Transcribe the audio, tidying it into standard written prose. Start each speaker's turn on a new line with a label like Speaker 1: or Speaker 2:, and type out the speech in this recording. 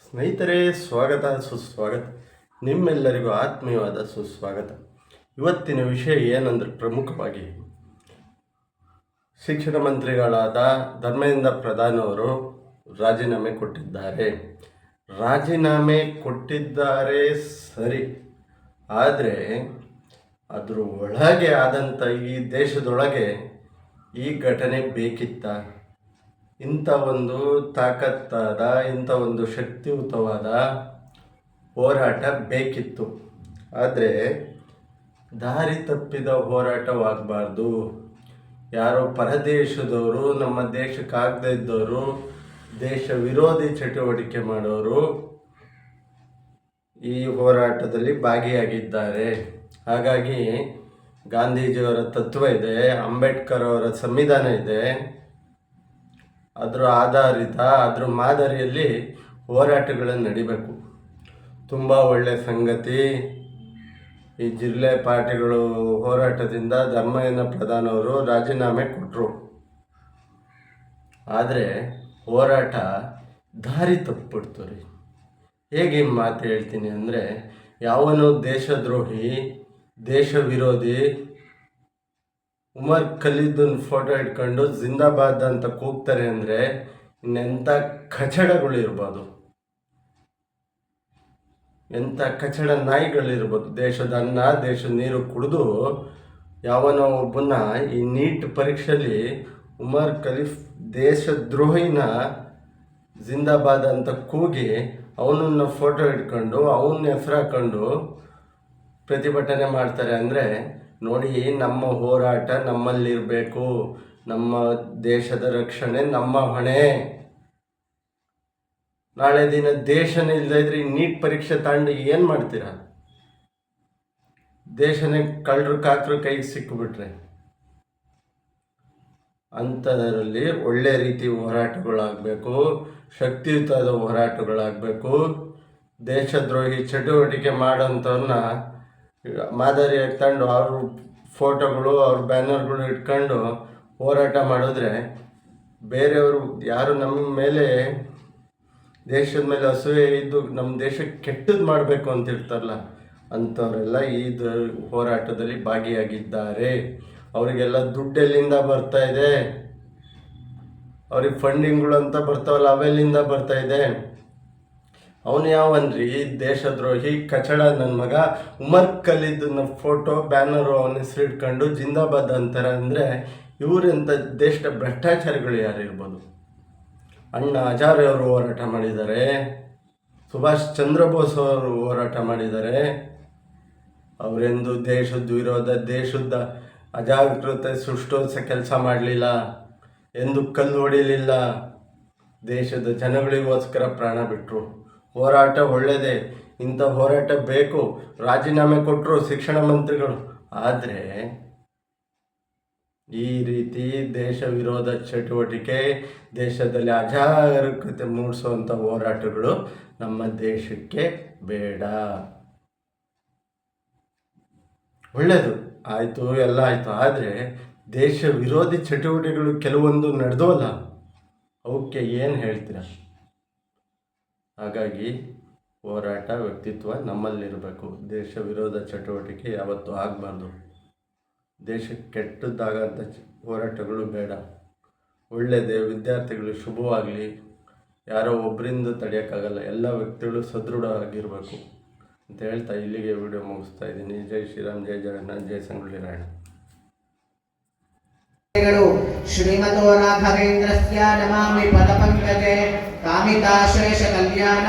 Speaker 1: ಸ್ನೇಹಿತರೆ, ಸ್ವಾಗತ ಸುಸ್ವಾಗತ. ನಿಮ್ಮೆಲ್ಲರಿಗೂ ಆತ್ಮೀಯವಾದ ಸುಸ್ವಾಗತ. ಇವತ್ತಿನ ವಿಷಯ ಏನಂದರೆ, ಪ್ರಮುಖವಾಗಿ ಶಿಕ್ಷಣ ಮಂತ್ರಿಗಳಾದ ಧರ್ಮೇಂದ್ರ ಪ್ರಧಾನ್ ಅವರು ರಾಜೀನಾಮೆ ಕೊಟ್ಟಿದ್ದಾರೆ. ರಾಜೀನಾಮೆ ಕೊಟ್ಟಿದ್ದಾರೆ ಸರಿ, ಆದರೆ ಅದರ ಒಳಗೆ ಆದಂಥ ಈ ದೇಶದೊಳಗೆ ಈ ಘಟನೆ ಬೇಕಿತ್ತ? ಇಂಥ ಒಂದು ತಾಕತ್ತಾದ, ಇಂಥ ಒಂದು ಶಕ್ತಿಯುತವಾದ ಹೋರಾಟ ಬೇಕಿತ್ತು. ಆದರೆ ದಾರಿ ತಪ್ಪಿದ ಹೋರಾಟವಾಗಬಾರ್ದು. ಯಾರೋ ಪರದೇಶದವರು, ನಮ್ಮ ದೇಶಕ್ಕಾಗದೇ ಇದ್ದವರು, ದೇಶ ವಿರೋಧಿ ಚಟುವಟಿಕೆ ಮಾಡೋರು ಈ ಹೋರಾಟದಲ್ಲಿ ಭಾಗಿಯಾಗಿದ್ದಾರೆ. ಹಾಗಾಗಿ ಗಾಂಧೀಜಿಯವರ ತತ್ವ ಇದೆ, ಅಂಬೇಡ್ಕರ್ ಅವರ ಸಂವಿಧಾನ ಇದೆ, ಅದರ ಆಧಾರಿತ, ಅದರ ಮಾದರಿಯಲ್ಲಿ ಹೋರಾಟಗಳನ್ನು ನಡಿಬೇಕು. ತುಂಬ ಒಳ್ಳೆಯ ಸಂಗತಿ. ಈ ಜಿಲ್ಲೆ ಪಾರ್ಟಿಗಳು ಹೋರಾಟದಿಂದ ಧರ್ಮೇಂದ್ರ ಪ್ರಧಾನ್ ಅವರು ರಾಜೀನಾಮೆ ಕೊಟ್ಟರು. ಆದರೆ ಹೋರಾಟ ದಾರಿ ತಪ್ಪಿಬಿಡ್ತು ರೀ. ಹೇಗೆ ಮಾತು ಹೇಳ್ತೀನಿ ಅಂದರೆ, ಯಾವನೋ ದೇಶದ್ರೋಹಿ, ದೇಶ ವಿರೋಧಿ ಉಮರ್ ಖಲೀದನ್ ಫೋಟೋ ಇಟ್ಕೊಂಡು ಜಿಂದಾಬಾದ್ ಅಂತ ಕೂಗ್ತಾರೆ ಅಂದರೆ ಇನ್ನೆಂಥ ಕಚಡಗಳಿರ್ಬೋದು, ಎಂಥ ಕಚಡ ನಾಯಿಗಳಿರ್ಬೋದು. ದೇಶದ ಅನ್ನ, ದೇಶದ ನೀರು ಕುಡಿದು ಯಾವನೋ ಒಬ್ಬನ ಈ ನೀಟ್ ಪರೀಕ್ಷೆಯಲ್ಲಿ ಉಮರ್ ಖಲೀಫ್ ದೇಶದ್ರೋಹಿನ ಜಿಂದಾಬಾದ್ ಅಂತ ಕೂಗಿ ಅವನನ್ನು ಫೋಟೋ ಇಟ್ಕೊಂಡು ಅವನ ಹೆಸರು ಹಾಕೊಂಡು ಪ್ರತಿಭಟನೆ ಮಾಡ್ತಾರೆ ಅಂದರೆ ನೋಡಿ, ನಮ್ಮ ಹೋರಾಟ ನಮ್ಮಲ್ಲಿರಬೇಕು. ನಮ್ಮ ದೇಶದ ರಕ್ಷಣೆ ನಮ್ಮ ಹೊಣೆ. ನಾಳೆ ದಿನ ದೇಶನೇ ಇಲ್ಲದೇ ಇದ್ರೆ ಈ ನೀಟ್ ಪರೀಕ್ಷೆ ತಾಂಡು ಏನು ಮಾಡ್ತೀರಾ? ದೇಶನೇ ಕಳ್ಳರು ಕಾಕರು ಕೈಗೆ ಸಿಕ್ಕಿಬಿಟ್ರೆ ಅಂಥದ್ರಲ್ಲಿ ಒಳ್ಳೆ ರೀತಿ ಹೋರಾಟಗಳಾಗಬೇಕು, ಶಕ್ತಿಯುತವಾದ ಹೋರಾಟಗಳಾಗಬೇಕು. ದೇಶದ್ರೋಹಿ ಚಟುವಟಿಕೆ ಮಾಡೋಂಥವ್ರನ್ನ ಮಾದರಿಯಾಗಿ ತಂದು ಅವ್ರ ಫೋಟೋಗಳು, ಅವ್ರ ಬ್ಯಾನರ್ಗಳು ಇಟ್ಕೊಂಡು ಹೋರಾಟ ಮಾಡಿದ್ರೆ ಬೇರೆಯವರು ಯಾರು ನಮ್ಮ ಮೇಲೆ, ದೇಶದ ಮೇಲೆ ಅಸೂಯೆ ಇದ್ದು ನಮ್ಮ ದೇಶಕ್ಕೆ ಕೆಟ್ಟದ್ದು ಮಾಡಬೇಕು ಅಂತ ಇರ್ತಾರಲ್ಲ, ಅಂಥವರೆಲ್ಲ ಈ ಹೋರಾಟದಲ್ಲಿ ಭಾಗಿಯಾಗಿದ್ದಾರೆ. ಅವರಿಗೆಲ್ಲ ದುಡ್ಡೆಲ್ಲಿಂದ ಬರ್ತಾ ಇದೆ? ಅವ್ರಿಗೆ ಫಂಡಿಂಗ್ಗಳು ಅಂತ ಬರ್ತಾವಲ್ಲ, ಅವೆಲ್ಲಿಂದ ಬರ್ತಾ ಇದೆ? ಅವನು ಯಾವನ್ರಿ ದೇಶದ್ರೋಹಿ ಕಚಡ ನನ್ನ ಮಗ? ಉಮರ್ ಖಲೀದ್ನ ಫೋಟೋ ಬ್ಯಾನರು ಅವನ ಹೆಸರು ಇಟ್ಕೊಂಡು ಜಿಂದಾಬಾದ್ ಅಂತಾರೆ ಅಂದರೆ ಇವರೆಂಥ ದೇಶದ ಭ್ರಷ್ಟಾಚಾರಿಗಳು ಯಾರಿರ್ಬೋದು? ಅಣ್ಣ ಹಜಾರೆ ಅವರು ಹೋರಾಟ ಮಾಡಿದ್ದಾರೆ, ಸುಭಾಷ್ ಚಂದ್ರ ಬೋಸ್ ಅವರು ಹೋರಾಟ ಮಾಡಿದ್ದಾರೆ. ಅವರೆಂದು ದೇಶದ ವಿರೋಧ, ದೇಶದ ಅಜಾಗೃತೆ ಸೃಷ್ಟಿಸೋ ಕೆಲಸ ಮಾಡಲಿಲ್ಲ, ಎಂದು ಕಲ್ಲು ಹೊಡಿಲಿಲ್ಲ, ದೇಶದ ಜನಗಳಿಗೋಸ್ಕರ ಪ್ರಾಣ ಬಿಟ್ಟರು. ಹೋರಾಟ ಒಳ್ಳೆಯದೇ, ಇಂಥ ಹೋರಾಟ ಬೇಕು. ರಾಜೀನಾಮೆ ಕೊಟ್ಟರು ಶಿಕ್ಷಣ ಮಂತ್ರಿಗಳು. ಆದರೆ ಈ ರೀತಿ ದೇಶ ವಿರೋಧ ಚಟುವಟಿಕೆ, ದೇಶದಲ್ಲಿ ಅಜಾಗರೂಕತೆ ಮೂಡಿಸುವಂಥ ಹೋರಾಟಗಳು ನಮ್ಮ ದೇಶಕ್ಕೆ ಬೇಡ. ಒಳ್ಳೆಯದು ಆಯಿತು, ಎಲ್ಲ ಆಯಿತು. ಆದರೆ ದೇಶ ವಿರೋಧಿ ಚಟುವಟಿಕೆಗಳು ಕೆಲವೊಂದು ನಡೆದವಲ್ಲ, ಅವಕ್ಕೆ ಏನು ಹೇಳ್ತೀರ? ಹಾಗಾಗಿ ಹೋರಾಟ, ವ್ಯಕ್ತಿತ್ವ ನಮ್ಮಲ್ಲಿರಬೇಕು. ದೇಶ ವಿರೋಧ ಚಟುವಟಿಕೆ ಯಾವತ್ತೂ ಆಗಬಾರ್ದು. ದೇಶಕ್ಕೆ ಕೆಟ್ಟದ್ದಾಗಂಥ ಹೋರಾಟಗಳು ಬೇಡ. ಒಳ್ಳೆಯದೇ, ವಿದ್ಯಾರ್ಥಿಗಳು ಶುಭವಾಗಲಿ. ಯಾರೋ ಒಬ್ಬರಿಂದ ತಡೆಯೋಕ್ಕಾಗಲ್ಲ, ಎಲ್ಲ ವ್ಯಕ್ತಿಗಳು ಸದೃಢವಾಗಿರಬೇಕು ಅಂತ ಹೇಳ್ತಾ ಇಲ್ಲಿಗೆ ವಿಡಿಯೋ ಮುಗಿಸ್ತಾ ಇದ್ದೀನಿ. ಜೈ ಶ್ರೀರಾಮ್, ಜೈ ಜಗನ್ನಾಥ್, ಜೈ ಸಂಗೊಳ್ಳಿ ರಾಯಣ್ಣ.
Speaker 2: ಶ್ರೀಮತೋ ರಾಘವೇಂದ್ರಸ್ಯ ನಮಾಮಿ ಪದಪಂಕಜೆ ಕಾಮಿತಾಶ್ರೇಷ ಕಲ್ಯಾಣ